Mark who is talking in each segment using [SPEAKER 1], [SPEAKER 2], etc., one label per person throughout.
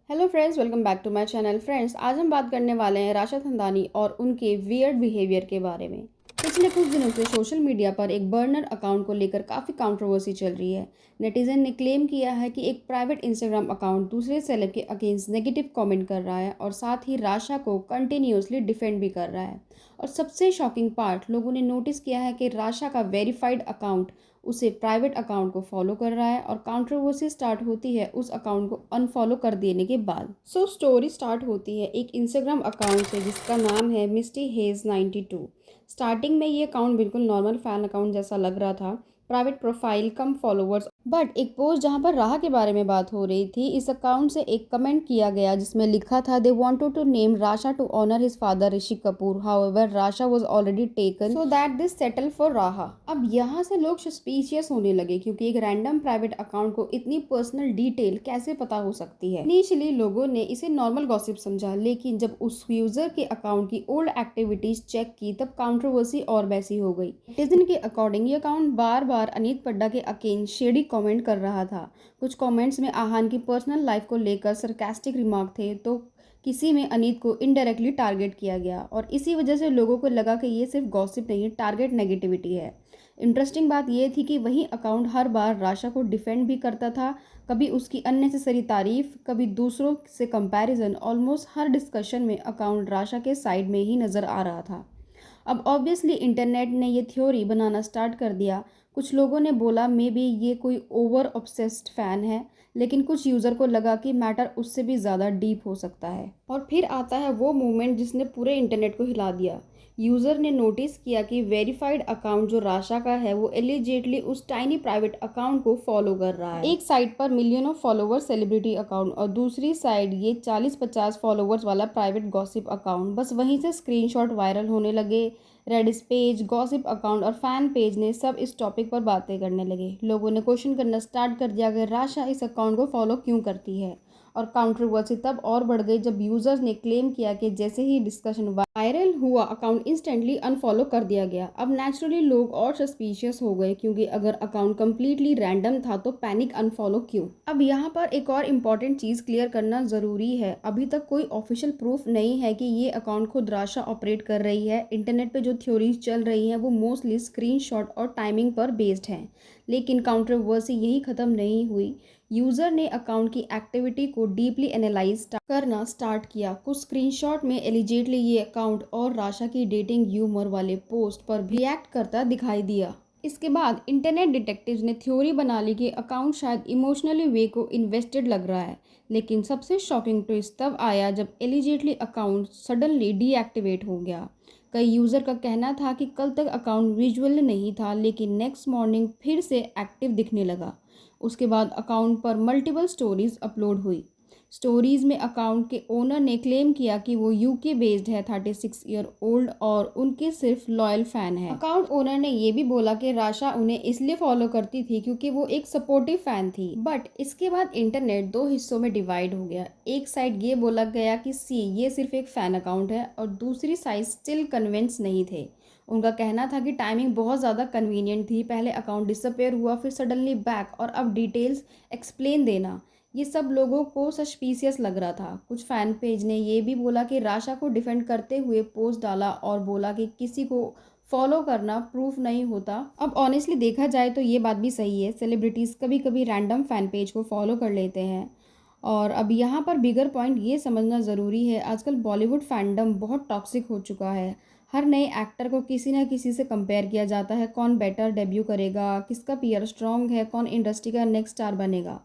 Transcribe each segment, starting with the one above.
[SPEAKER 1] Hello friends, welcome back to my channel. Friends, आज हम बात करने वाले हैं राशा थंदानी और उनके वियर्ड बिहेवियर के बारे में। पिछले कुछ दिनों से सोशल मीडिया पर एक बर्नर अकाउंट को लेकर काफ़ी कंट्रोवर्सी चल रही है। नेटिजन ने क्लेम किया है कि एक प्राइवेट इंस्टाग्राम अकाउंट दूसरे सेलेब के अगेंस्ट नेगेटिव कमेंट कर रहा है और साथ ही राशा को कंटिन्यूसली डिफेंड भी कर रहा है। और सबसे शॉकिंग पार्ट, लोगों ने नोटिस किया है कि राशा का वेरीफाइड अकाउंट उसे प्राइवेट अकाउंट को फॉलो कर रहा है और कंट्रोवर्सी स्टार्ट होती है उस अकाउंट को अनफॉलो कर देने के बाद। स्टोरी स्टार्ट होती है एक इंस्टाग्राम अकाउंट से जिसका नाम है मिस्टी हेज 92। स्टार्टिंग में ये अकाउंट बिल्कुल नॉर्मल फैन अकाउंट जैसा लग रहा था, private profile come followers. But एक पोस्ट जहां पर राहा के बारे में बात हो रही थी, इस अकाउंट से एक कमेंट किया गया जिसमें लिखा था they wanted to name Rasha to honour his father Rishi Kapoor, however Rasha was already taken so that this settle for Raha. अब यहाँ से लोग सस्पिशियस होने लगे क्योंकि एक रैंडम प्राइवेट अकाउंट को इतनी पर्सनल डिटेल कैसे पता हो सकती है। इनिशियली लोगों ने इसे नॉर्मल गॉसिप समझा, लेकिन जब उस यूजर के अकाउंट की ओल्ड एक्टिविटीज चेक की तब कंट्रोवर्सी और वैसी हो गई। नेटिजन के अकॉर्डिंग ये अकाउंट बार बार अनीत पड्डा के अगेंस्ट शेडी कमेंट कर रहा था। कुछ कमेंट्स में आहान की पर्सनल लाइफ को लेकर सरकास्टिक रिमार्क थे, तो किसी में अनीत को इनडायरेक्टली टारगेट किया गया और इसी वजह से लोगों को लगा कि ये सिर्फ गॉसिप नहीं, टारगेट नेगेटिविटी है। इंटरेस्टिंग बात यह थी कि वही अकाउंट हर बार राशा को डिफेंड भी करता था, कभी उसकी अननेसेसरी तारीफ, कभी दूसरों से कंपैरिजन। ऑलमोस्ट हर डिस्कशन में अकाउंट राशा के साइड में ही नज़र आ रहा था। अब ऑब्वियसली इंटरनेट ने ये थ्योरी बनाना स्टार्ट कर दिया। कुछ लोगों ने बोला मे बी ये कोई ओवर ऑब्सेस्ड फ़ैन है, लेकिन कुछ यूज़र को लगा कि मैटर उससे भी ज़्यादा डीप हो सकता है। और फिर आता है वो मोमेंट जिसने पूरे इंटरनेट को हिला दिया। यूज़र ने नोटिस किया कि वेरीफाइड अकाउंट जो राशा का है वो एलिजिटली उस टाइनी प्राइवेट अकाउंट को फॉलो कर रहा है। एक साइड पर million of followers celebrity account और दूसरी साइड ये 40-50 फॉलोवर्स वाला प्राइवेट गॉसिप अकाउंट। बस वहीं से स्क्रीनशॉट वायरल होने लगे। रेडिस पेज, गॉसिप अकाउंट और फैन पेज ने सब इस टॉपिक पर बातें करने लगे। लोगों ने क्वेश्चन करना स्टार्ट कर दिया कि राशा इस अकाउंट को फॉलो क्यों करती है। और कंट्रोवर्सी तब और बढ़ गई जब यूजर्स ने क्लेम किया कि जैसे ही डिस्कशन वायरल हुआ अकाउंट इंस्टेंटली अनफॉलो कर दिया गया। अब नेचुरली लोग और सस्पिशियस हो गए क्योंकि अगर अकाउंट कंप्लीटली रैंडम था तो पैनिक अनफॉलो क्यों। अब यहाँ पर एक और इम्पॉर्टेंट चीज़ क्लियर करना ज़रूरी है। अभी तक कोई ऑफिशियल प्रूफ नहीं है कि ये अकाउंट खुद राशा ऑपरेट कर रही है। इंटरनेट पे जो थ्योरीज चल रही हैं वो मोस्टली स्क्रीनशॉट और टाइमिंग पर बेस्ड हैं। लेकिन कंट्रोवर्सी यही ख़त्म नहीं हुई। यूज़र ने अकाउंट की एक्टिविटी को डीपली एनालाइज करना स्टार्ट किया। कुछ स्क्रीनशॉट में एलिजिटली ये अकाउंट और राशा की डेटिंग ह्यूमर वाले पोस्ट पर भी रिएक्ट करता दिखाई दिया। इसके बाद इंटरनेट डिटेक्टिव्स ने थ्योरी बना ली कि अकाउंट शायद इमोशनली वे को इन्वेस्टेड लग रहा है। लेकिन सबसे शॉकिंग ट्विस्ट तब आया जब एलिजिटली अकाउंट सडनली डीएक्टिवेट हो गया। कई यूज़र का कहना था कि कल तक अकाउंट विजुअल नहीं था, लेकिन नेक्स्ट मॉर्निंग फिर से एक्टिव दिखने लगा। उसके बाद अकाउंट पर मल्टीपल स्टोरीज अपलोड हुई। स्टोरीज में अकाउंट के ओनर ने क्लेम किया कि वो यूके बेस्ड है, 36 ईयर ओल्ड और उनके सिर्फ लॉयल फैन है। अकाउंट ओनर ने ये भी बोला कि राशा उन्हें इसलिए फॉलो करती थी क्योंकि वो एक सपोर्टिव फैन थी। बट इसके बाद इंटरनेट दो हिस्सों में डिवाइड हो गया। एक साइड ये बोला गया कि ये सिर्फ एक फैन अकाउंट है और दूसरी साइड स्टिल कन्विंस नहीं थे। उनका कहना था कि टाइमिंग बहुत ज़्यादा कन्वीनियंट थी, पहले अकाउंट डिसअपेयर हुआ फिर सडनली बैक और अब डिटेल्स एक्सप्लेन देना, ये सब लोगों को सस्पिशियस लग रहा था। कुछ फैन पेज ने ये भी बोला कि राशा को डिफेंड करते हुए पोस्ट डाला और बोला कि किसी को फॉलो करना प्रूफ नहीं होता। अब ऑनेस्टली देखा जाए तो ये बात भी सही है, सेलिब्रिटीज़ कभी कभी रैंडम फैन पेज को फॉलो कर लेते हैं। और अब यहाँ पर बिगर पॉइंट ये समझना ज़रूरी है, आजकल बॉलीवुड फैंडम बहुत टॉक्सिक हो चुका है। हर नए एक्टर को किसी ना किसी से कंपेयर किया जाता है, कौन बेटर डेब्यू करेगा, किसका पीआर स्ट्रॉन्ग है, कौन इंडस्ट्री का नेक्स्ट स्टार बनेगा।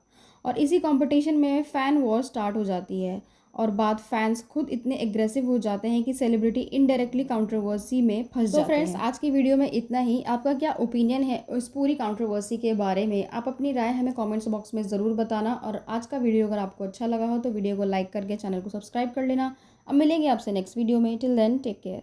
[SPEAKER 1] और इसी कंपटीशन में फ़ैन वॉर स्टार्ट हो जाती है और बाद फैंस खुद इतने एग्रेसिव हो जाते हैं कि सेलिब्रिटी इनडायरेक्टली कंट्रोवर्सी में फंस जाते हैं। फ्रेंड्स, आज की वीडियो में इतना ही। आपका क्या ओपिनियन है इस पूरी कंट्रोवर्सी के बारे में? आप अपनी राय हमें कमेंट्स बॉक्स में ज़रूर बताना। और आज का वीडियो अगर आपको अच्छा लगा हो तो वीडियो को लाइक करके चैनल को सब्सक्राइब कर लेना। अब मिलेंगे आपसे नेक्स्ट वीडियो में। Till then take care.